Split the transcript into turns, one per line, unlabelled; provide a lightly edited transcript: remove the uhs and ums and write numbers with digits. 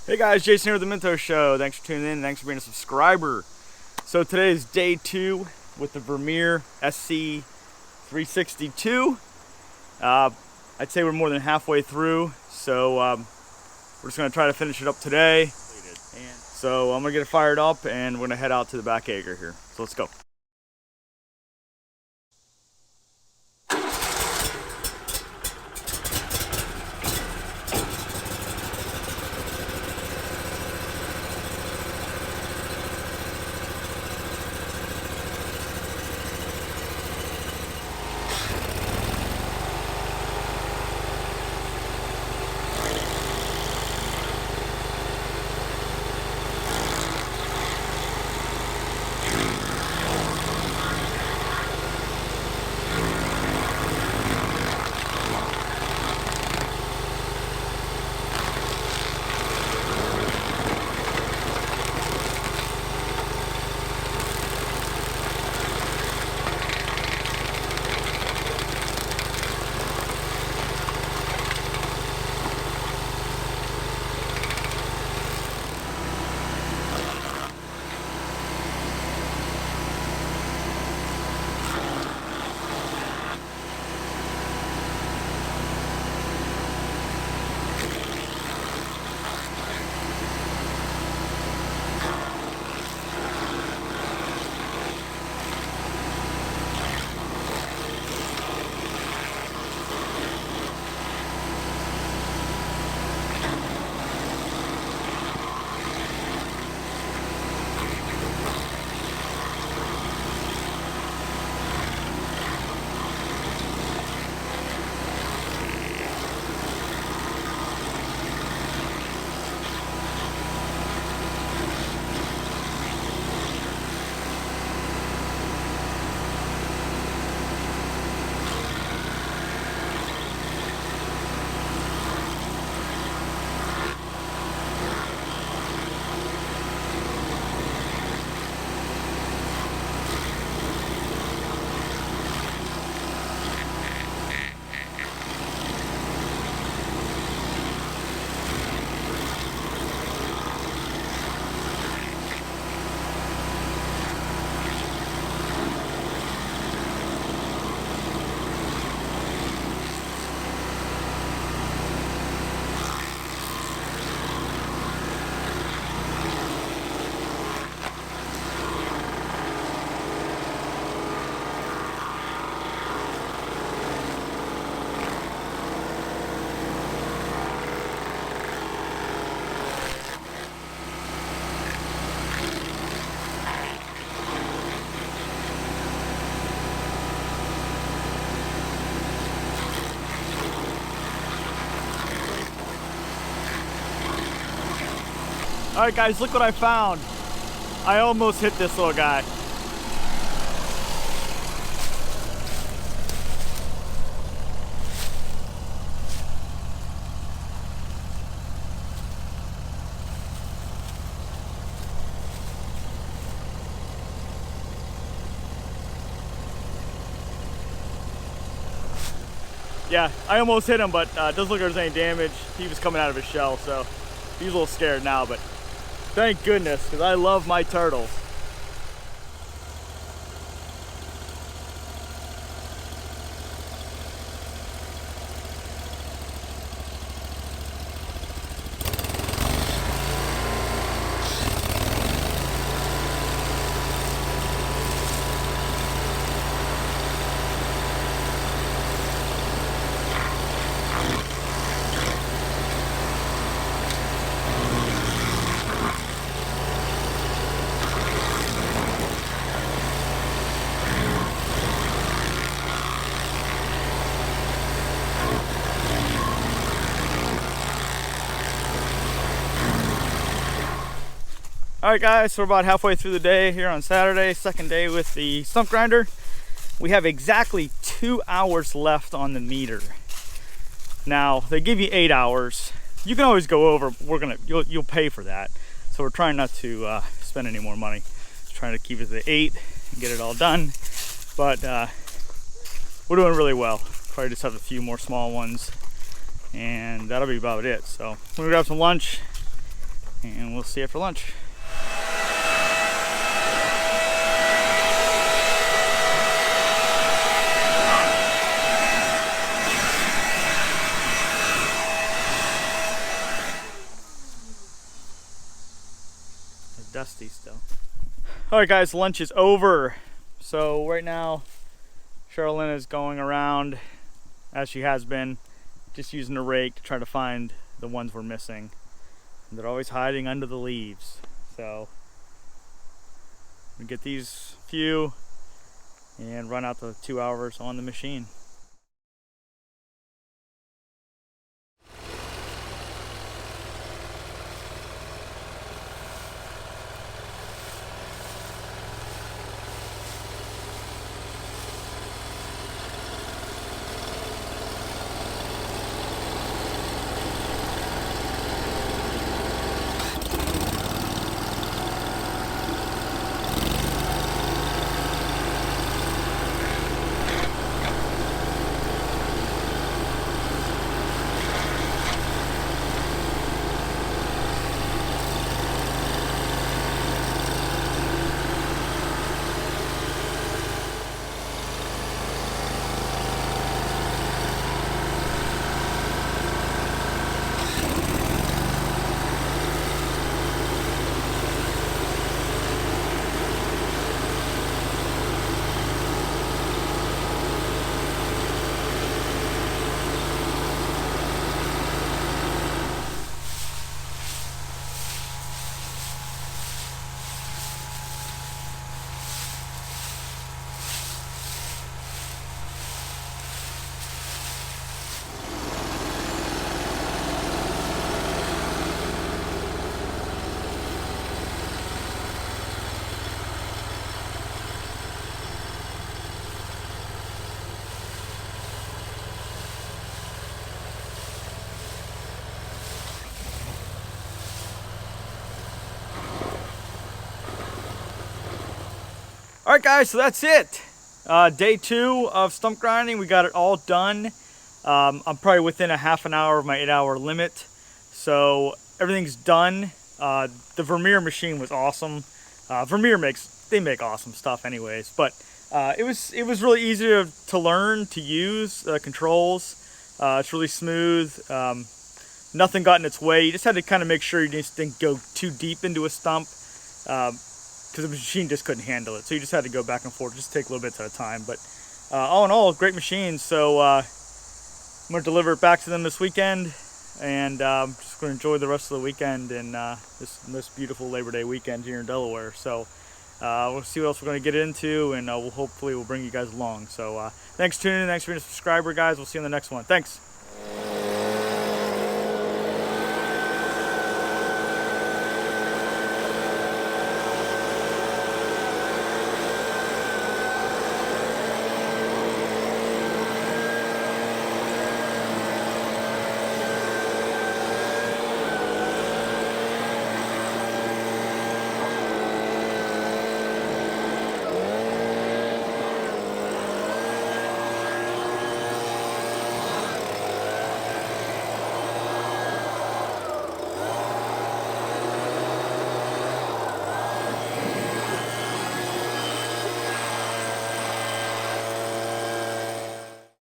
Hey guys, Jason here with the Minto Show. Thanks for tuning in. Thanks for being a subscriber. So today is day 2 with the Vermeer SC362. I'd say we're more than halfway through, so we're just going to try to finish it up today. So I'm going to get it fired up and we're going to head out to the back acre here. So let's go. Alright guys, look what I found. I almost hit this little guy. Yeah, I almost hit him, but it doesn't look like there's any damage. He was coming out of his shell, so he's a little scared now, but thank goodness, because I love my turtles. Alright guys, so we're about halfway through the day here on Saturday, second day with the stump grinder. We have exactly 2 hours left on the meter. Now, they give you 8 hours. You can always go over, you'll pay for that. So we're trying not to spend any more money. Just trying to keep it at 8 and get it all done. But we're doing really well. Probably just have a few more small ones and that'll be about it. So I'm gonna grab some lunch and we'll see you for lunch. Dusty still. All right guys, lunch is over. So right now Sherilyn is going around, as she has been, just using a rake to try to find the ones we're missing. And they're always hiding under the leaves. So we get these few and run out the 2 hours on the machine. All right guys, so that's it. Day 2 of stump grinding, we got it all done. I'm probably within a half an hour of my 8-hour limit. So everything's done. The Vermeer machine was awesome. Vermeer they make awesome stuff anyways, but it was really easy to learn, to use, controls. It's really smooth. Nothing got in its way. You just had to kind of make sure you just didn't go too deep into a stump, because the machine just couldn't handle it. So you just had to go back and forth, just take little bits at a time. But all in all, great machine. So I'm going to deliver it back to them this weekend, and just going to enjoy the rest of the weekend and this beautiful Labor Day weekend here in Delaware. So we'll see what else we're going to get into, and hopefully we'll bring you guys along. So thanks for tuning in. Thanks for being a subscriber, guys. We'll see you in the next one. Thanks.